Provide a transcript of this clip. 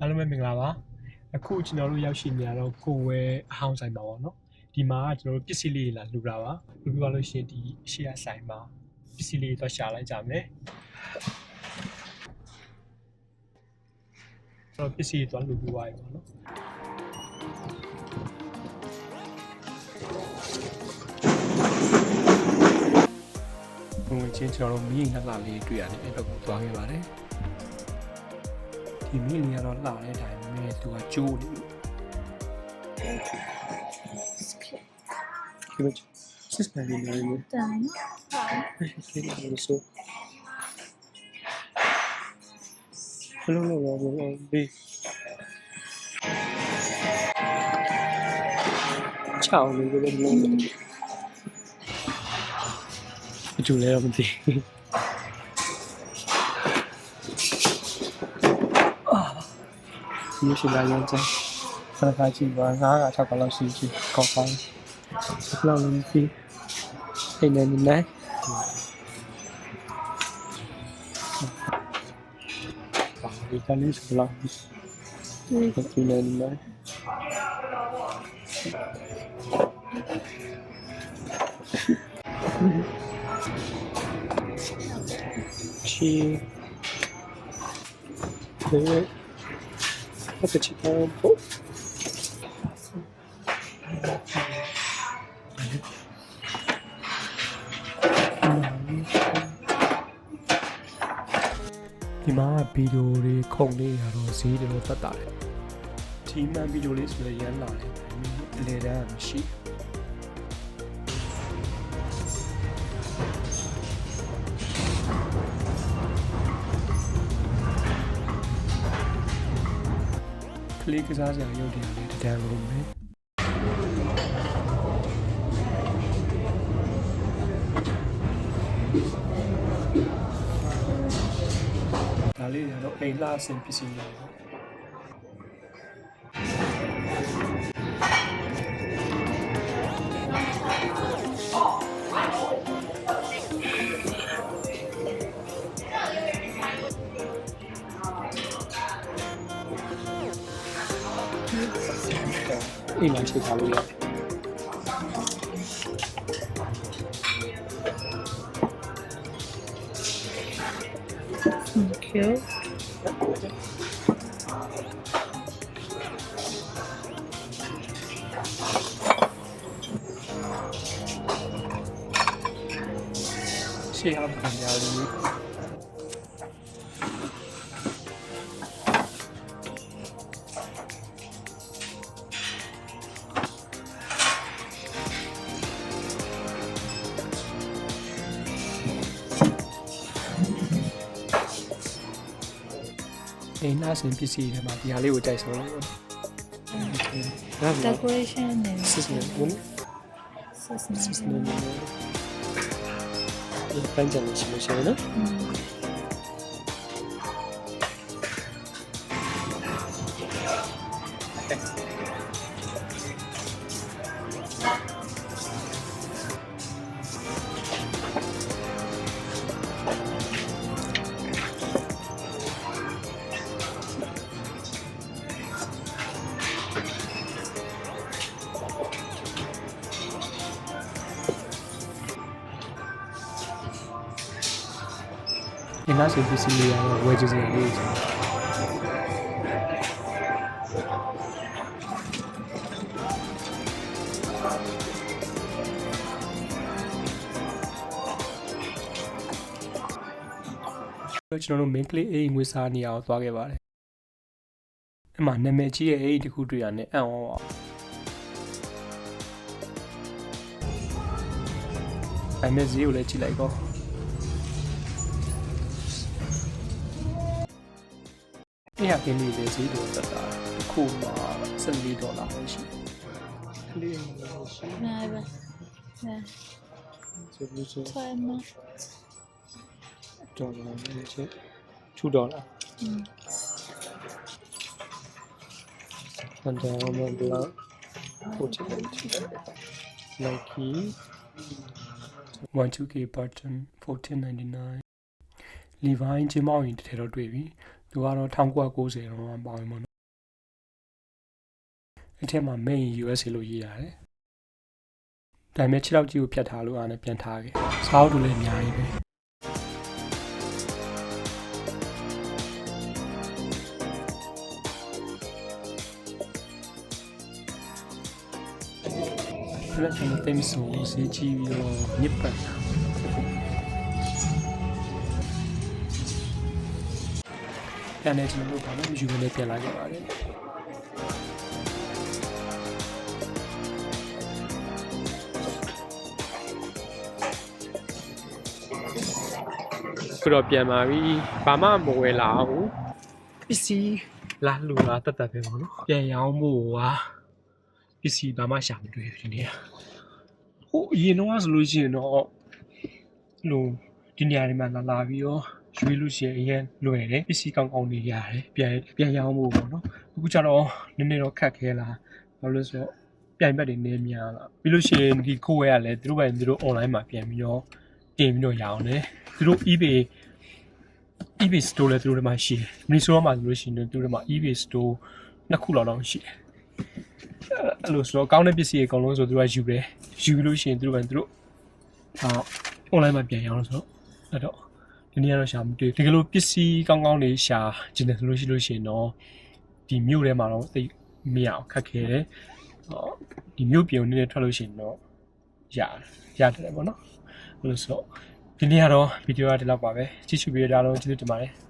အားလုံးပဲမင်္ဂလာပါအခုကျွန်တော်တို့ရောက်ရှိနေရတော့ကိုဝဲအဟောင်းဆိုင်ပါပေါ့နော်ဒီမှာကျွန်တော်တို့ပစ္စည်းလေးလာလှူတာပါလှူပြီးလို့ရှိရင်ဒီအရှိရဆိုင်မှာပစ္စည်းလေးသွားရှာလိုက်ကြမယ်ကျွန်တော်ပစ္စည်းသွားလှူပြီးသွားပြီပေါ့နော်ဘုံချင်းကျွန်တော်တို့မီးနှက်လာလေးတွေ့ရတယ်အဲ့တော့သွားခဲ့ပါတယ်ဒီမီးလေးကတော့လှတဲ့အတိုင်းပဲသူကကျိုးနေလို့ဒီမှာစစ်မှန်နေတယ်လို့တမ်းဟုတ်ကဲ့ဒီလိုဆိုဘယ်လိုလဲဘေးချောင်းလေးကိုလည်းမလုပ်ဘူးအကျိုးလည်းမသိဒီရှိလာရင်ကျန်ခဏခါကြည့်ပါ9က6ကလောက်ရှိကြည့်ကောင်းပါဘလောက်လဲဒီအိမ်နေနေပါဒီကလေးစလောက်ဒီနေနေချီဟုတ်ကဲ့ချစ်တော့ပေါ့ဒီမှာဗီဒီယိုတွေခုံလေးရတော့ဈေးတွေတော့တက်တာတယ်ဒီမှန်ဗီဒီယိုလေးဆိုရင်ရမ်းလာတယ်အလေတန်းမရှိကလေးကစားစရာရုပ်တရားလေးတန်းလို့မယ်ဒါလေးကတော့အိမ်လှအဆင်ပစ္စည်းတွေပေါ့အိမ်မှာချိန်ထားလို့ရတယ်Thank you. She have familiarity. Nice and busy တယ်မှာဒီဟာလေးကိုကြိုက်ဆုံးလို့ Decoration and Sisney ဒီပန်းချင်လို့ရှိလို့ရှိရင်နော်ဒီနားစီပစ္စည်းလေးရတော့ဝယ်ကြစရာလေးကျွန်တော်တို့ main play အိမ်ငွေစားနေအောင်သွားခဲ့ပါတယ်အဲ့မှာနာမည်ကြီးရဲ့အိမ်တစ်ခုတွေ့ရနဲ့အံ့ဩပါအဲ့မဲ့ဈေးကိုလည်းကြည့်လိုက်တော့အဲ့ဟာကင်းလေးလေးဈေးတော့တက်တာတစ်ခုမှာ$14ပဲရှိတယ်ကလေးမျိုးရှိ Merhaba. Ne? ဆိုပြီးဆို Sayma. တော့လည်းချက်$2 and then blanc 14 Nike 12K button $14.99 Levi ချင်းမောင်းရင်တစ်ထည်တော့တွေ့ပြီသူကတော့1990တော့ပေါင်းရင်ပေါ့ အဲ့ထဲမှာ main USA လို့ရေးရတယ်ဒါပေမဲ့6လောက်ကြီးကိုဖြတ်ထားလို့အားနဲ့ပြန်ထားခဲ့စားအုပ်တို့လည်းအများကြီးပဲလက်ချင်တဲ့မဆိုးစေးကြည့်ပြီးတော့ညစ်ပတ်တာပြန်နေကျွန်တော်တို့ကလည်းယူနေပြန်လာကြပါတယ်ခုတော့ပြန်ပါပြီဘာမှမဝယ်လာဘူးပစ္စည်းလာလူလာတတ်ပဲပေါ့နော်ပြန်ရောင်းဖို့ကပစ္စည်းဘာမှရှာမတွေ့ဘူးဒီနေ့ဟိုအရင်တော့ဆိုလို့ရှိရင်တော့လို့ဒီနေရာတွေမှာလာပြီးတော့ရွေးလို့ရှိရင်အရင်လွယ်တယ်ပစ္စည်းကောင်းကောင်းတွေရတယ်ပြန်ရောင်းဖို့ပေါ့နော်အခုကျတော့နည်းနည်းတော့ခက်ခဲလာဘာလို့လဲဆိုတော့ပြိုင်ဘက်တွေနည်းများလာပြီးလို့ရှိရင်ဒီခိုးဝဲရလဲသူတို့ online မှာပြန်ပြီးတော့တင်ပြီးတော့ရအောင်တယ်သူတို့ eBay store လည်းသူတို့မှာရှိတယ်မီဆိုမှာဆိုလို့ရှိရင်သူတို့မှာ eBay store နှစ်ခုလောက်ရှိတယ်အဲ့လိုဆိုတော့ကောင်းတဲ့ပစ္စည်းတွေအကုန်လုံးဆိုသူတို့ကယူတယ်ယူလို့ရှိရင်သူတို့ online မှာပြန်ရအောင်ဆိုတော့အဲ့တော့ဒီနေ့ကတော့ရှာမတွေ့တကယ်လို့ပစ္စည်းကောင်းကောင်းလေးရှာကျင်တယ်ဆိုလို့ရှိရင်တော့ဒီမြို့ထဲမှာတော့သိမရအောင်ခက်ခဲတယ်ဒီမြို့ပြင်နေနဲ့ထွက်လို့ရှိရင်တော့ရတယ်ပေါ့နော်အဲ့လိုဆိုတော့ဒီနေ့ကတော့ဗီဒီယိုကဒီလောက်ပါပဲကြည့်ရှုပြီးကြတော့ကျေးဇူးတင်ပါတယ်